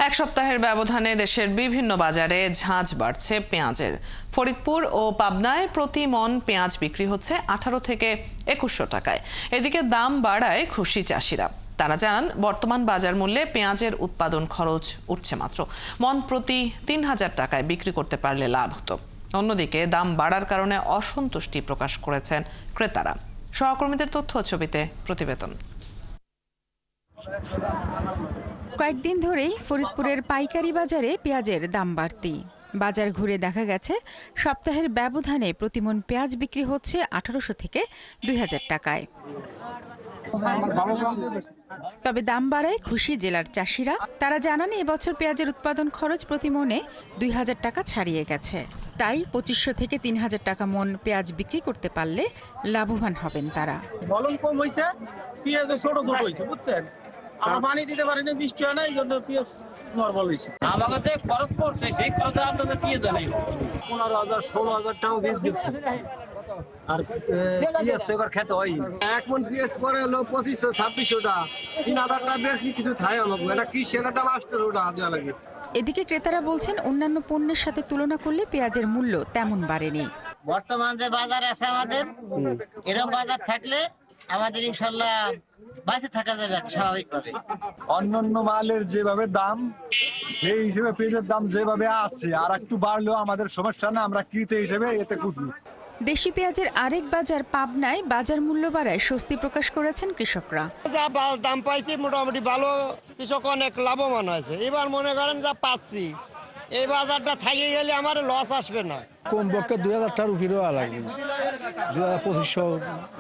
এক সপ্তাহের ব্যবধানে দেশের বিভিন্ন বাজারে ঝাঁঝ বাড়ছে পেঁয়াজের। ফরিদপুর ও পাবনায় প্রতি মণ পেঁয়াজ বিক্রি হচ্ছে 18 থেকে 2100 টাকায়। এদিকে দাম বাড়ায় খুশি চাষিরা। তারা জানান, বর্তমান বাজার মূল্যে পেঁয়াজের উৎপাদন খরচ উঠছে মাত্র। মণ প্রতি 3000 টাকায় বিক্রি করতে পারলে লাভ হতো। অন্যদিকে দাম বাড়ার কারণে অসন্তুষ্টি প্রকাশ করেছেন ক্রেতারা। সহকর্মীদের তথ্য ছবিতে প্রতিবেদন। কয়েকদিন ধরেই ফরিদপুরের পাইকারি বাজারে পেঁয়াজের দাম বাড়তি। বাজার ঘুরে দেখা গেছে, সপ্তাহের ব্যবধানে প্রতিমণ পেঁয়াজ বিক্রি হচ্ছে 1800 থেকে 2000 টাকায়। তবে দাম বাড়ায় খুশি জেলার চাষিরা। তারা জানান, এবছর পেঁয়াজের উৎপাদন খরচ প্রতি মণে 2000 টাকা ছাড়িয়ে গেছে। তাই 2500 থেকে 3000 টাকা মণ পেঁয়াজ বিক্রি করতে পারলে লাভবান হবেন তারা। ফলন কম হয়েছে, পেঁয়াজ ছোট ছোট হয়েছে, বুঝছেন। আমরা পানি দিতে পারি না, বৃষ্টি হয় না, এই জন্য পেঁয়াজ নরমাল হয়েছে। আমার কাছে খরচ পড়ছে, সেই খরচে আপনাদের পেঁয়াজ নেই। 15,000 16,000 টাকা বীজ গেছে। আর পেঁয়াজ তো এবার খেতে হয়। এক মন পেঁয়াজ পরে হলো 2500-2600 টাকা। 3000 টাকা বেশ কিছু খায় আমাকে। এটা কি সেটা দাম 800 টাকা দেওয়া লাগে। এদিকে ক্রেতারা বলছেন, অন্যান্য পণ্যের সাথে তুলনা করলে পেঁয়াজের মূল্য তেমন বাড়েনি। বর্তমান যে বাজার আছে আমাদের, এরকম বাজার থাকলে আমাদের ইনশাল্লাহ বাঁচে থাকা যাবে স্বাভাবিকভাবে। অন্যান্য মালের যেভাবে দাম, সেই হিসেবে পেঁয়াজের দাম যেভাবে আছে, আর একটু বাড়লেও আমাদের সমস্যা না, আমরা ক্রেতা হিসেবে এতে খুশি। দেশি পেঁয়াজের আরেক বাজার পাবনায় বাজার মূল্য বাড়ায় স্বস্তি প্রকাশ করেছেন কৃষকরা। যা দাম পাইছি মোটামুটি ভালো, কৃষক অনেক লাভবান হয়েছে। এবার মনে করেন যা পাচ্ছি, এই বাজারটা থাকিয়ে গেলে আমার লস আসবে না। কমপক্ষে 2000 টাকার উপরেও লাগবে। 2500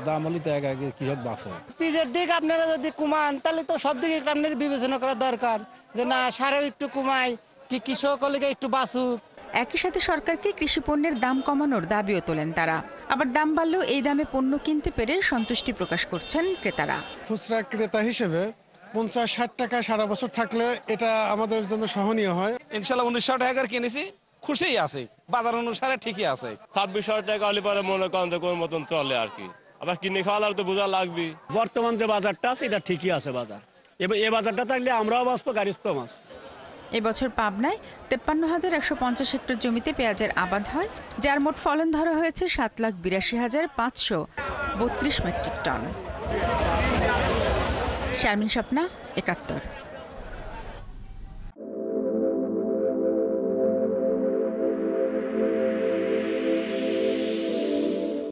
দাম হলে তো আগে কৃষক বাঁচে। পিজের দিক আপনারা যদি কমান, তাহলে তো সব দিকে আপনাদের বিবেচনা করা দরকার, যে না সারেও একটু কমাই, কি কৃষক হলে একটু বাঁচুক। একই সাথে সরকারকে কৃষি পণ্যের দাম কমানোর দাবিও তোলেন তারা। আবার দাম বাড়লেও এই দামে পণ্য কিনতে পেরে সন্তুষ্টি প্রকাশ করছেন ক্রেতারা। খুচরা ক্রেতা হিসেবে 50-60 টাকা সারা বছর থাকলে এটা আমাদের জন্য সহনীয় হয়। ইনশাল্লাহ 1900 টাকা কিনেছি, খুশি আছে। বাজার অনুসারে ঠিকই আছে। 2600 টাকা হলে পরে মনে করেন যে কোন মতন চলে আর কি। আবার কিনে খাওয়ার তো বোঝা লাগবে। বর্তমান যে বাজারটা আছে, এটা ঠিকই আছে বাজার। এই বাজারটা থাকলে আমরাও বাঁচবো, গাড়িস্থ মাছ। এবছর পাবনায় 53,150 হেক্টর জমিতে পেঁয়াজের আবাদ হয়, যার মোট ফলন ধরা হয়েছে 7,82,532 মেট্রিক টন। শারমিন স্বপ্না, 71।